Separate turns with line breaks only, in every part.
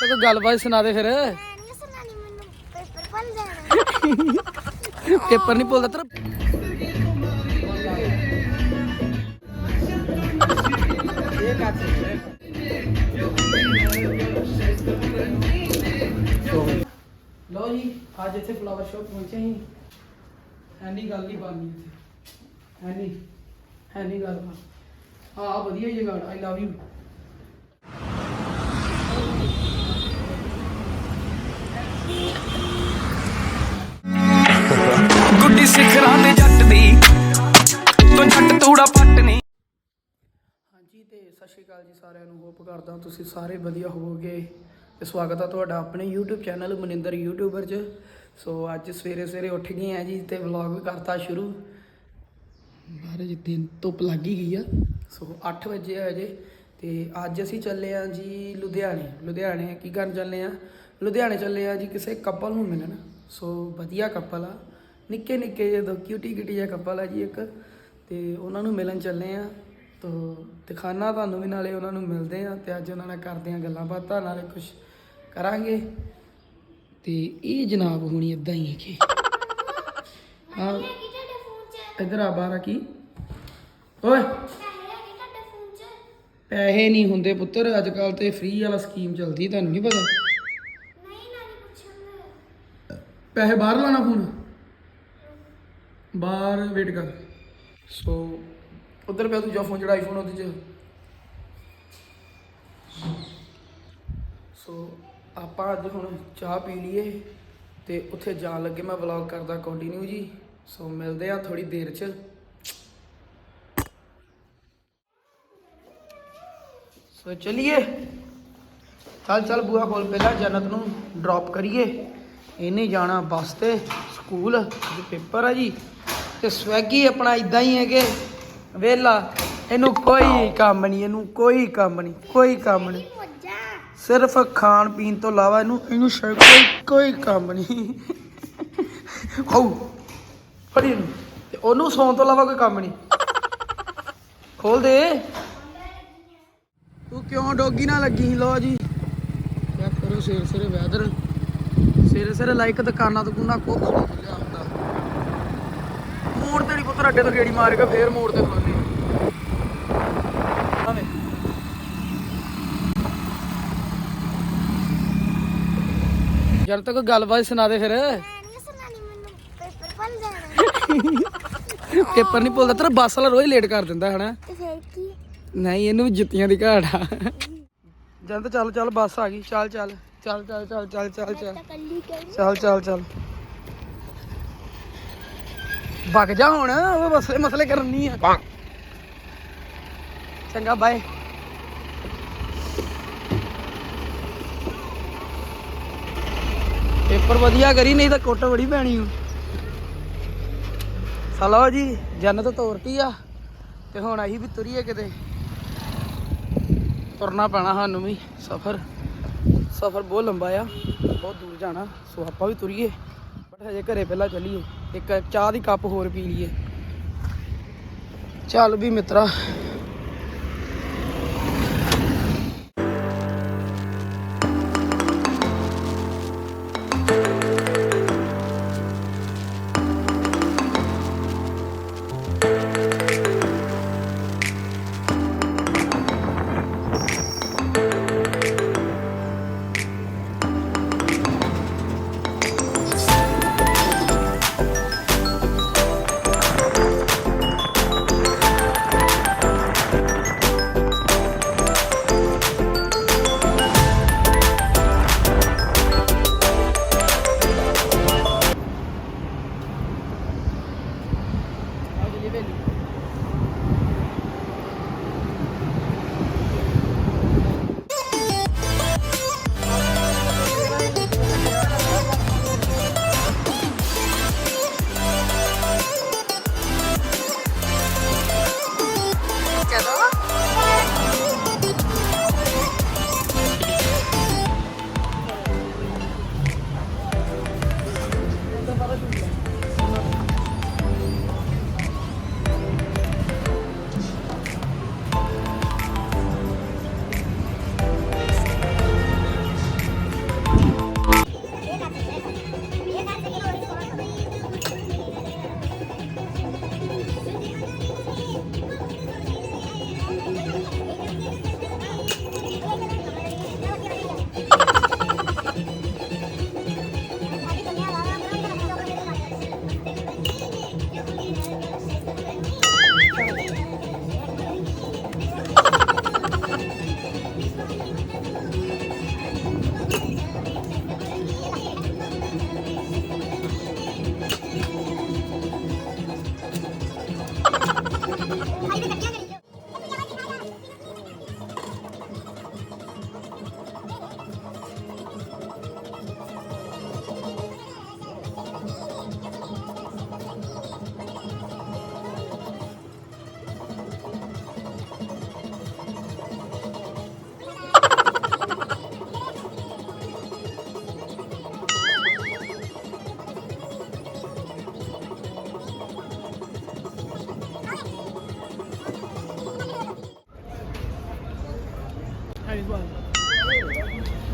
तो कोई गलबात सुना दे फिर। पेपर नहीं भुलदा तेरा। लो जी अज इतने फ्लावर शो पहुंचे ही है नहीं गल नहीं बननी इतने है नहीं गल हाँ वधिया जगह आई लव यू। गुड्डी सिखरां दे जट दी तो जट तूड़ा पट नहीं। हाँ जी तो सत श्री अकाल जी सारिਆਂ ਨੂੰ होप करदा तुसीं सारे वधिया होवोगे। ਤੇ ਸਵਾਗਤ ਆ ਤੁਹਾਡਾ ਆਪਣੇ YouTube ਚੈਨਲ ਮਨਿੰਦਰ ਯੂਟਿਊਬਰ 'ਚ। ਸੋ ਅੱਜ ਸਵੇਰੇ ਉੱਠ ਗਏ ਆ ਜੀ ਤੇ ਵਲੌਗ ਵੀ ਕਰਤਾ ਸ਼ੁਰੂ। ਬਾਹਰ ਜੀ ਦਿਨ ਧੁੱਪ ਲੱਗ ਹੀ ਗਈ ਆ। ਸੋ 8 ਵਜੇ ਆ ਜੇ ਤੇ ਅੱਜ ਅਸੀਂ ਚੱਲੇ ਆ ਜੀ ਲੁਧਿਆਣੇ ਕੀ ਕਰਨ ਚੱਲੇ ਆ। ਲੁਧਿਆਣੇ ਚੱਲੇ ਆ ਜੀ ਕਿਸੇ ਕਪਲ ਨੂੰ ਮਿਲਣ। ਸੋ ਵਧੀਆ ਕਪਲ ਆ ਨਿੱਕੇ ਜਿਹੇ ਕਿਊਟੀ ਜਿਹਾ ਕਪਲ ਆ ਜੀ ਇੱਕ ਤੇ ਉਹਨਾਂ ਨੂੰ ਮਿਲਣ ਚੱਲੇ ਆ। ਤੋ ਦਿਖਾਣਾ ਤੁਹਾਨੂੰ ਵੀ ਨਾਲੇ ਉਹਨਾਂ ਨੂੰ ਮਿਲਦੇ ਆ ਤੇ ਅੱਜ ਉਹਨਾਂ ਨਾਲ ਕਰਦੇ ਆ ਗੱਲਾਂ ਬਾਤਾਂ ਨਾਲੇ ਕੁਝ ਕਰਾਂਗੇ। ਤੇ ਇਹ ਜਨਾਬ ਹੋਣੀ ਇਦਾਂ ਹੀ ਹੈ ਕਿ ਹਾਂ ਇਧਰ ਆ ਬਾਹਰ ਕੀ ਓਏ ਪੈਸੇ ਨਹੀਂ ਹੁੰਦੇ ਪੁੱਤਰ ਅੱਜ ਕੱਲ ਤੇ ਫ੍ਰੀ ਵਾਲਾ ਸਕੀਮ ਚੱਲਦੀ ਤੁਹਾਨੂੰ ਨਹੀਂ ਪਤਾ। ਪੈਸੇ ਬਾਹਰ ਲਾਣਾ ਫੋਨ ਬਾਹਰ ਵੇਟ ਕਰ। ਸੋ उधर पे दूजा फोन जो आईफोन वो सो आप अज हम चाह पी लीए तो उत्थे जान लगे मैं व्लॉग करदा कंटिन्यू जी। सो मिलते हैं थोड़ी देर च। सो चलिए चल बुआ खोल पहला जन्नत नूं ड्रॉप करिए। इन्हें जाना बस ते स्कूल पेपर है जी। तो स्वैगी अपना इदा ही है कि वेला इनू कोई काम नहीं सिर्फ खान पीन तो इलावा इनू कोई काम नहीं। खाऊ फड़ी ओनू सौन तो इलावा कोई काम नहीं। खोल दे तू क्यों डोगी ना लगी। लो जी चेक करो सवेरे वैदर सवेरे लाइक दुकाना दुकाना कुछ नहीं खुलिया होंदा। मोड़ ते नहीं पुत्र अड्डे तो गेड़ी मार के फिर मोड़ ते खोलने जब तक गलबात सुना दे फिर। पेपर नहीं भुलदा तेरा बस वाला रोज लेट कर दिंदा है ना। नहीं इनू भी जुत्तियां दी घाट आ। जंत चल बस आ गई चल चल चल चल चल चल चल चल चल चल चल भग जा हुण वो मसले करनी है। चंगा बाय। पेपर वधिया करी नहीं तो कुट बड़ी पैनी। चलो जी जन्नत तोरती आ ते हुण असीं भी तुरीए किते तुरना पैना सानू भी। सफ़र बहुत लंबा आ बहुत दूर जाना। सो आपां भी तुरीए बट हजे घरे पहला चलीए एक चाह दी कप होर पी लीए। चल भी मित्रा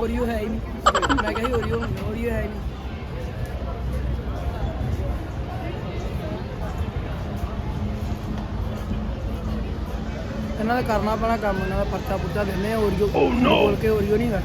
ਓਰੀਓ ਹੈ ਹੀ ਨਹੀਂ। ਮੈਂ ਕਿਹਾ ਸੀ ਓਰੀਓ ਹੁੰਦਾ, ਓਰੀਓ ਹੈ ਹੀ ਨਹੀਂ। ਇਹਨਾਂ ਦਾ ਕਰਨਾ ਪੈਣਾ ਕੰਮ, ਇਹਨਾਂ ਦਾ ਪਰਚਾ ਪੁਰਚਾ ਦਿੰਦੇ ਆ। ਓਰੀਓ ਬੋਲ ਕੇ ਓਰੀਓ ਨਹੀਂ ਕਰ।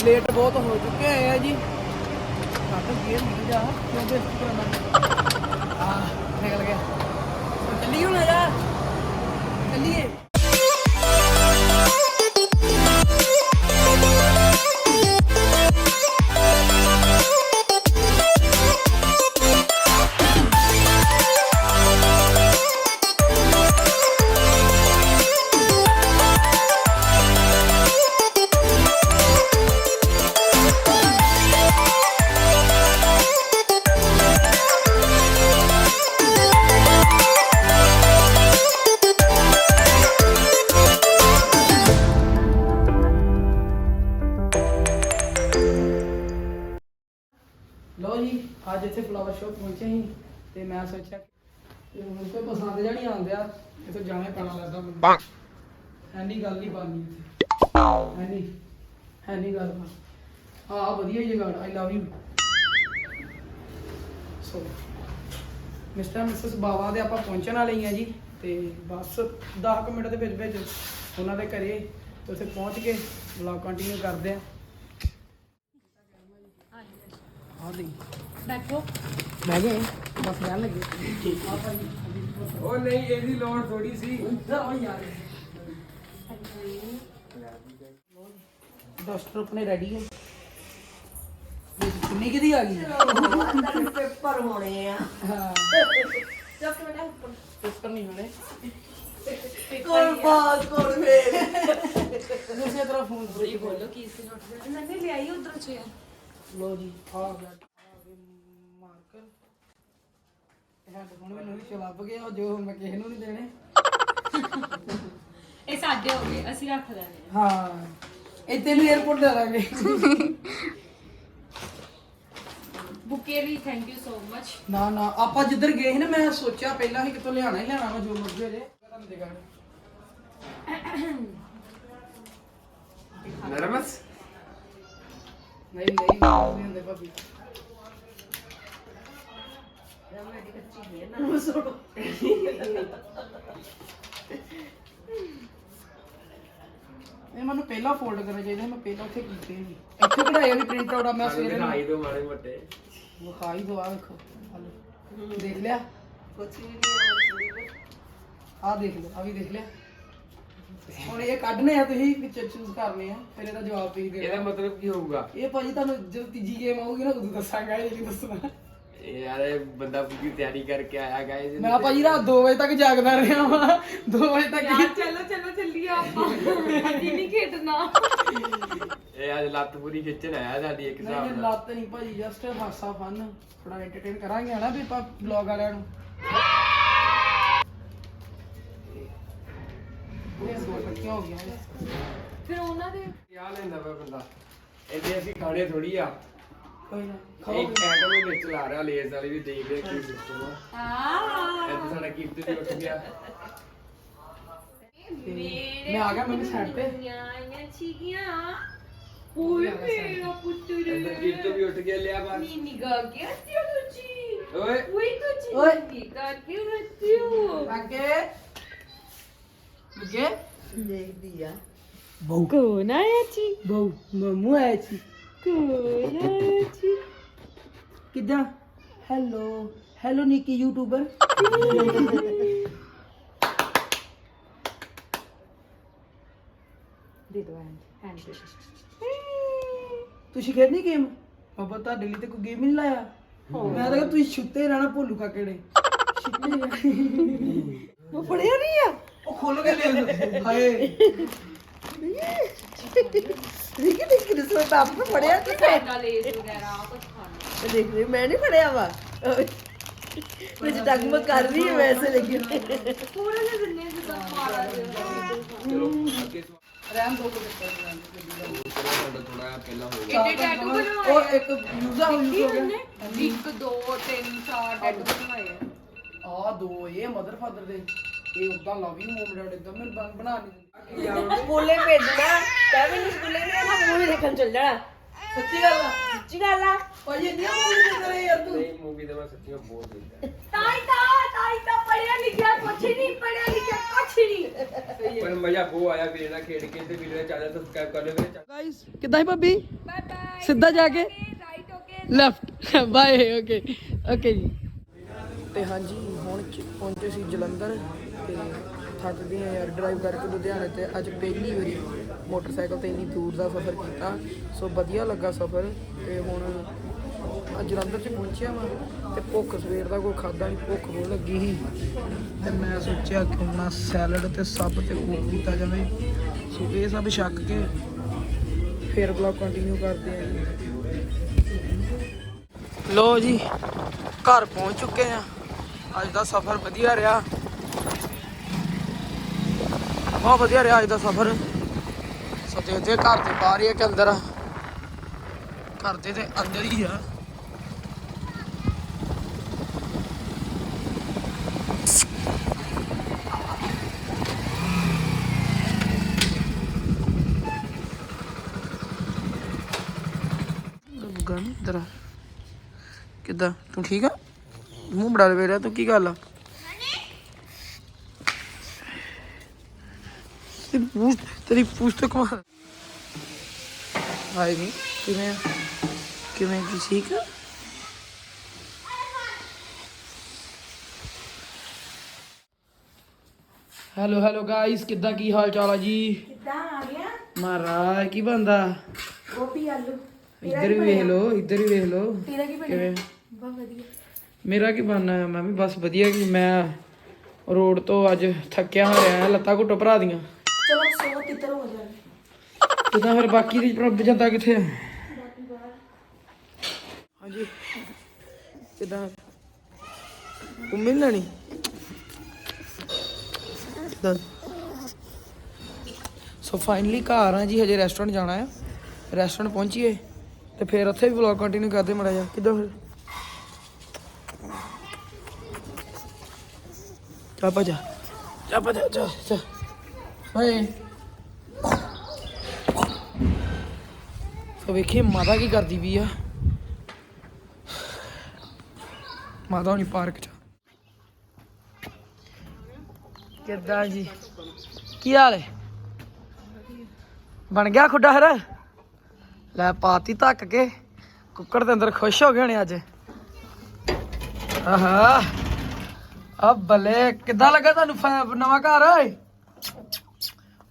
ਲੇਟ ਬਹੁਤ ਹੋ ਚੁੱਕੇ ਆਏ ਆ ਜੀ। ਕੱਟ ਗੇਰ ਨਹੀਂ ਜਾ ਕਿਉਂਕਿ ਇਸ ਤਰ੍ਹਾਂ ਆ ਨਿਕਲ ਗਿਆ। ਚੱਲੀਏ ਹੁਣ ਜਾ ਚੱਲੀਏ। ਲੋ ਜੀ ਅੱਜ ਇੱਥੇ ਫਲਾਵਰ ਸ਼ੋ ਪਹੁੰਚੇ ਸੀ ਤੇ ਮੈਂ ਸੋਚਿਆ ਕਿ ਹੁਣ ਕੋਈ ਪਸੰਦ ਜਾਂ ਨਹੀਂ ਆਉਂਦਿਆ, ਇੱਥੇ ਜਾਣਾ ਹੀ ਪੈਣਾ ਲੱਗਦਾ ਮੈਨੂੰ। ਐਨੀ ਗੱਲ ਨਹੀਂ ਬਣਨੀ ਇੱਥੇ, ਐਨੀ ਗੱਲ ਬਣ। ਹਾਂ ਵਧੀਆ ਜਗ੍ਹਾ, I love you. So mister missus Bawa ਦੇ ਆਪਾਂ ਪਹੁੰਚਣ ਵਾਲੇ ਹੀ ਆ ਜੀ, ਤੇ ਬਸ 10 ਮਿੰਟ ਦੇ ਵਿੱਚ ਉਹਨਾਂ ਦੇ ਘਰੇ ਤੇ ਉੱਥੇ ਪਹੁੰਚ ਕੇ ਵਲੌਗ ਕੰਟੀਨਿਊ ਕਰਦੇ ਆ। ਬੈਠੋ ਬਹਿ ਗਏ ਬਸ ਕਹਿਣ ਲੱਗੇ।
ਉਹ ਨਹੀਂ ਇਹਦੀ ਲੋੜ ਥੋੜੀ ਸੀ।
ਡਸਟਰ ਆਪਣੇ ਰੈਡੀ ਹੈ। ਕਿੰਨੀ ਕਿਦੀ ਆ ਗਈ
ਪੇਪਰ ਹੋਣੇ ਆ।
ਹਾਂ ਪੇਪਰ ਨਹੀਂ ਹੋਣੇ।
ਕੋਲ ਬਾਤ ਕੋਲ ਮੇਰੇ
ਦੂਸਰੀ ਤਰ੍ਹਾਂ ਫੋਨ
ਜੀ ਬੋਲੋ ਕੀ ਸੀ ਨੋਟ ਮੈंने ले आई उधर चेयर।
ਲੋ ਜੀ ਆ ਗਿਆ ਮਾਰਕਰ ਹੈਡਫੋਨ ਮੈਨੂੰ ਵੀ ਲੱਭ ਗਿਆ ਜੋ ਹੁਣ ਮੈਂ ਕਿਸੇ ਨੂੰ ਨਹੀਂ ਦੇਣੇ।
ਇਹ ਸਾਡੇ ਹੋ ਗਏ ਅਸੀਂ ਰੱਖ ਲੈਣੇ
ਹਾਂ ਇੱਥੇ ਨੂੰ 에어ਪੋਰਟ ਦੇ ਲਾਂਗੇ।
ਬੁਕੇ ਵੀ ਥੈਂਕ ਯੂ ਸੋ ਮਚ।
ਨਾ ਨਾ ਆਪਾਂ ਜਿੱਧਰ ਗਏ ਸੀ ਨਾ ਮੈਂ ਸੋਚਿਆ ਪਹਿਲਾਂ ਹੀ ਕਿਤੋਂ ਲਿਆਣਾ ਹੀ ਲੈਣਾ ਵਾ ਜੋ ਮਰਜ਼ੀ ਹੋ ਜੇ। ਤੁਹਾਨੂੰ ਦੇਗਾ
ਨਰਮਸ
ਨਹੀਂ ਹੁੰਦੇ ਭਾਬੀ। ਇਹ ਮੈਨੂੰ ਪਹਿਲਾਂ ਫੋਲਡ ਕਰਨਾ ਚਾਹੀਦਾ, ਮੈਂ ਪਹਿਲਾਂ ਉੱਥੇ ਕੀਤੇ ਨਹੀਂ। ਇੱਥੇ ਕਢਾਈ ਵੀ ਪ੍ਰਿੰਟ ਆਊਟ ਆ ਮੈਂ ਸਵੇਰੇ
ਦਿਖਾਈ ਦੋ ਮਾੜੇ ਮੋਟੇ।
ਵਿਖਾਈ ਦੋ। ਆ ਵੇਖੋ ਹਲੋ ਦੇਖ ਲਿਆ
ਕੁਛ ਨਹੀਂ
ਆ ਦੇਖ ਲਿਆ, ਆ ਵੀ ਦੇਖ ਲਿਆ। ਹੁਣ ਇਹ ਕੱਢਨੇ ਆ ਤੁਸੀਂ ਵਿੱਚ ਚੂਜ਼ ਕਰਨੇ ਆ, ਫਿਰ ਇਹਦਾ ਜਵਾਬ ਤੁਸੀਂ ਦੇਣਾ।
ਇਹਦਾ ਮਤਲਬ ਕੀ ਹੋਊਗਾ?
ਇਹ ਭਾਜੀ ਤੁਹਾਨੂੰ ਜਦੋਂ ਤੀਜੀ ਗੇਮ ਆਊਗੀ ਨਾ ਉਦੋਂ ਦੱਸਾਂਗਾ, ਇਹ ਨਹੀਂ ਦੱਸਣਾ।
ਇਹ ਯਾਰ ਬੰਦਾ ਪੂਰੀ ਤਿਆਰੀ ਕਰਕੇ ਆਇਆ ਗਾਇਸ।
ਮੈਂ ਭਾਜੀ ਰਾਤ 2 ਵਜੇ ਤੱਕ ਜਾਗਦਾ ਰਿਹਾ ਵਾਂ। 2 ਵਜੇ ਤੱਕ
ਚਲੋ ਚੱਲੀਏ ਆਪਾਂ ਅੱਜ ਨਹੀਂ ਖੇਡਣਾ।
ਇਹ ਅੱਜ ਲੱਤ ਪੂਰੀ ਖਿੱਚਣ ਆਇਆ ਸਾਡੀ ਇੱਕ ਹਿਸਾਬ
ਨਹੀਂ
ਨਾਲ।
ਲੱਤ ਨਹੀਂ ਭਾਜੀ, ਜਸਟ ਹਾਸਾ ਫਨ ਥੋੜਾ ਐਂਟਰਟੇਨ ਕਰਾਂਗੇ ਹਨਾ ਵੀ ਆਪਾਂ ਵਲੌਗ ਵਾਲਿਆਂ ਨੂੰ। ਇਹ ਦੋ ਇਕੱਠੀਆਂ ਹੋ ਗਈਆਂ।
ਫਿਰ ਉਹਨਾਂ ਦੇ
ਕਿਆ ਲੈਂਦਾ ਵਾ ਬੰਦਾ? ਇਹਦੇ ਅਸੀਂ ਖਾਣੇ ਥੋੜੀ ਆ।
ਕੋਈ ਨਾ
ਇੱਕ
ਖਾਓ।
ਐਟਮ ਵਿੱਚ ਲਾ ਰਿਹਾ ਲੇਜ਼ ਵਾਲੀ ਵੀ ਦੇਖ ਰਿਹਾ ਕੀ ਸਿਸਟਮ ਆ। ਇਹ ਤਾਂ ਸਾਡਾ ਕੀਰਤ ਵੀ ਉੱਠ ਗਿਆ।
ਮੈਂ ਆ ਗਿਆ ਮੈਨੂੰ ਸਾਈਡ ਤੇ।
ਨਿਆਂਆਂ ਚੀਗੀਆਂ ਓਏ ਮੇਰਾ ਪੁੱਤਰ
ਅੰਦਰ ਕੀਰਤ ਵੀ ਉੱਠ ਗਿਆ ਲਿਆ ਬਸ।
ਨੀ ਨਿਗਾਹ ਗਿਆ ਤੀਓ ਤੁਜੀ
ਓਏ
ਓਏ ਤੁਜੀ
ਓਏ।
ਨਿਗਾਹ ਕਿਉਂ ਰਤੀਓ
ਅੱਗੇ ਅੱਗੇ
ਦੇਖਦੀ ਆ।
ਬਹੁ
ਕੌਣ ਆਇਆ ਜੀ
ਬਹੁ ਮਮੂ ਆਇਆ ਸੀ।
ਕੌਣ ਆਇਆ ਜੀ
ਕਿੱਦਾਂ? ਹੈਲੋ ਨਿੱਕੀ ਯੂਟਿਊਬਰ।
ਦੇ ਦੋ ਹੈਂਡ
ਤੁਸੀਂ ਖੇਡਣੀ ਗੇਮ? ਬਾਬਾ ਤੁਹਾਡੇ ਲਈ ਤੇ ਕੋਈ ਗੇਮ ਹੀ ਨਹੀਂ ਲਾਇਆ। ਮੈਂ ਤਾਂ ਕਿਹਾ ਤੁਸੀਂ ਛੁੱਤੇ ਰਹਿਣਾ ਭੋਲੂ ਕਾ ਕਿਹੜੇ
ਉਹ ਪੜਿਆ ਨਹੀਂ ਆ
ਉਹ ਖੋਲ ਕੇ ਲੈ ਹਾਏ
ਰਿਕੀ ਰਿਕੀ ਨੇ ਸੋ ਤਾਂ ਆਪ ਪੜਿਆ ਤੇ
ਸਾਡਾ ਲੇਸ ਵਗੈਰਾ ਕੁਝ ਖਾਣਾ
ਦੇਖ ਰਹੀ ਮੈਂ ਨਹੀਂ ਪੜਿਆ ਵਾ मुझे डगमग कर रही है वैसे लेकिन
ਥੋੜਾ ਜਿਹਾ ਦਿੰਨੇ ਜਿੱਦਾਂ ਮਾਰਾ
ਚਲੋ ਅੱਗੇ
ਰਹਿਣ ਦੋ ਕੋਈ
ਸਾਡਾ ਥੋੜਾ ਪਹਿਲਾਂ ਹੋ ਗਿਆ
ਕਿੰਨੇ ਟੈਟੂ ਬਣਵਾਏ
ਉਹ ਇੱਕ ਯੂਜ਼ਾ ਹੋ ਗਿਆ
1 2 3 4 ਟੈਟੂ ਬਣਵਾਏ
ਆ ਦੋ ਇਹ ਮਦਰ ਫਾਦਰ ਦੇ ਇਹ ਉਦਾਂ ਲਵ ਯੂ ਮੋਮੈਂਟ ਇਦਾਂ ਮੈਨੂੰ ਬਣਾ ਨਹੀਂ
स्कूले भेजना क्या भी स्कूले नहीं ना मूवी देखने चल जाना
ਸੱਚੀ ਗੱਲ ਆ
सच्ची गल आ
ਭਾਈ ਇੰਨੀ ਮੂਵੀ ਦੇਖ ਰਹੇ ਯਾਰ ਤੂੰ
ਨਹੀਂ ਮੂਵੀ ਤੇ ਮੈਂ ਸੱਚੀ ਬਹੁਤ ਦੇਖਦਾ
ਤਾਈ ਤਾਂ ਪੜਿਆ ਲਿਖਿਆ ਕੁਛ ਨਹੀਂ ਪੜਿਆ ਲਿਖਿਆ ਕੁਛ ਨਹੀਂ
ਪਰ ਮਜ਼ਾ ਬਹੁਤ ਆਇਆ ਵੀਰੇ ਨਾਲ ਖੇਡ ਕੇ ਤੇ ਵੀਰੇ ਦਾ ਚੈਨਲ ਸਬਸਕ੍ਰਾਈਬ ਕਰ ਲਿਓ ਵੀਰੇ
ਗਾਇਸ ਕਿੱਦਾਂ ਹੈ ਭਾਬੀ
ਬਾਏ ਬਾਏ
ਸਿੱਧਾ ਜਾ ਕੇ
right okay
left bye okay okay ਜੀ ਤੇ ਹਾਂਜੀ ਹੁਣ ਪਹੁੰਚੇ ਸੀ ਜਲੰਧਰ ਤੇ ਥੱਕ ਗਏ ਆ ਯਾਰ ਡਰਾਈਵ ਕਰਕੇ ਲੁਧਿਆਣੇ ਤੇ ਅੱਜ ਪਹਿਲੀ ਵਾਰੀ ਮੋਟਰਸਾਈਕਲ ਤੇ ਇੰਨੀ ਦੂਰ ਦਾ ਸਫ਼ਰ ਕੀਤਾ ਸੋ ਵਧੀਆ ਲੱਗਾ ਸਫ਼ਰ ਤੇ ਹੁਣ ਅੱਜ ਜਲੰਧਰ 'ਚ ਪਹੁੰਚਿਆ ਵਾਂ ਤੇ ਭੁੱਖ ਸਵੇਰ ਦਾ ਕੋਈ ਖਾਦਾ ਨਹੀਂ ਭੁੱਖ ਬਹੁਤ ਲੱਗੀ ਸੀ ਤੇ ਮੈਂ ਸੋਚਿਆ ਕਿਉਂ ਨਾ ਸੈਲਡ ਤੇ ਸਭ ਤੇ ਕੋਕ ਪੀਤਾ ਜਾਵੇ ਸੋ ਇਹ ਸਭ ਛੱਕ ਕੇ ਫਿਰ ਵਲੌਗ ਕੰਟੀਨਿਊ ਕਰਦੇ ਆਂ ਜੀ ਲੋ ਜੀ ਘਰ ਪਹੁੰਚ ਚੁੱਕੇ ਆ ਅੱਜ ਦਾ ਸਫ਼ਰ ਵਧੀਆ ਰਿਹਾ ਬਹੁਤ ਵਧੀਆ ਰਿਹਾ ਅੱਜ ਦਾ ਸਫ਼ਰ ਸੋ ਦੇਖਦੇ ਘਰ ਦੇ ਬਾਹਰ ਹੀ ਆ ਕਿ ਅੰਦਰ ਆ ਘਰ ਦੇ ਤੇ ਅੰਦਰ ਹੀ ਆ ਗਨ ਇਧਰ ਕਿੱਦਾਂ ਤੂੰ ਠੀਕ ਆ ਮੂੰਹ ਬੜਾ ਲਵੇ ਰਿਹਾ ਤੂੰ ਕੀ ਗੱਲ ਆ ਤੇਰੀ ਪੂਛ ਤੇ ਕਮਾ ਆਈ ਨਹੀਂ ਕਿਵੇਂ ਕੀ ਠੀਕ ਆ ਹੈਲੋ ਗਾਇਸ ਕਿੱਦਾਂ ਕੀ ਹਾਲ ਚਾਲ ਆ ਜੀ
कितना आ गया
ਮਹਾਰਾਜ ਕੀ ਬੰਦਾ
गोभी आलू
ਇੱਧਰ ਵੀ ਵੇਖ ਲਓ
तेरा की
ਕਿਵੇਂ
बहुत बढ़िया
ਮੇਰਾ ਕੀ ਬਣਨਾ ਹੈ ਮੈਂ ਵੀ ਬਸ ਵਧੀਆ ਕਿ ਮੈਂ ਰੋਡ ਤੋਂ ਅੱਜ ਥੱਕਿਆ ਹੋਇਆ ਲੱਤਾਂ ਘੁੱਟੋ ਭਰਾ ਦੀਆਂ
चलो 100 कितना हो जाए
ਕਿਦਾਂ ਫਿਰ ਬਾਕੀ ਦੀ ਜਨਤਾ ਕਿੱਥੇ ਹੈ ਹਾਂਜੀ ਕਿਦਾਂ ਉਹ ਮਿਲ ਲੈਣੀ ਸੋ ਫਾਈਨਲੀ ਘਰ ਆ ਜੀ ਹਜੇ ਰੈਸਟੋਰੈਂਟ ਜਾਣਾ ਹੈ ਰੈਸਟੋਰੈਂਟ ਪਹੁੰਚੀਏ ਤੇ ਫਿਰ ਉੱਥੇ ਵੀ ਵਲੌਗ ਕੰਟੀਨਿਊ ਕਰਦੇ ਮੜਾ ਜਾ ਕਿੱਦਾਂ ਫਿਰ ਜਾ ਹਾਏ ਸੋ ਵੇਖੀਏ ਮਾਤਾ ਕੀ ਕਰਦੀ ਵੀ ਆ ਮਾਤਾ ਹੁਣੀ ਪਾਰਕ ਚ ਕਿੱਦਾਂ ਜੀ ਕੀ ਹਾਲ ਹੈ ਬਣ ਗਿਆ ਖੁੱਡਾ ਹਰ ਲੈ ਪਾਤੀ ਧੱਕ ਕੇ ਕੁੱਕੜ ਦੇ ਅੰਦਰ ਖੁਸ਼ ਹੋ ਗਏ ਹੋਣੇ ਅੱਜ ਆਹਾ ਆ ਬੱਲੇ ਕਿੱਦਾਂ ਲੱਗਾ ਤੁਹਾਨੂੰ ਨਵਾਂ ਘਰ ਓਏ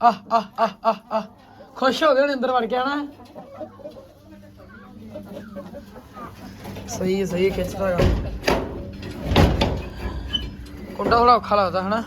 ਆਹ ਖੁਸ਼ ਹੋ ਗਏ ਹੋਣੇ ਅੰਦਰ ਵੜ ਕੇ ਆਣਾ ਸਹੀ ਖਿੱਚਦਾ ਗਾ ਕੁੰਡਾ ਥੋੜਾ ਔਖਾ ਲੱਗਦਾ ਹਨਾ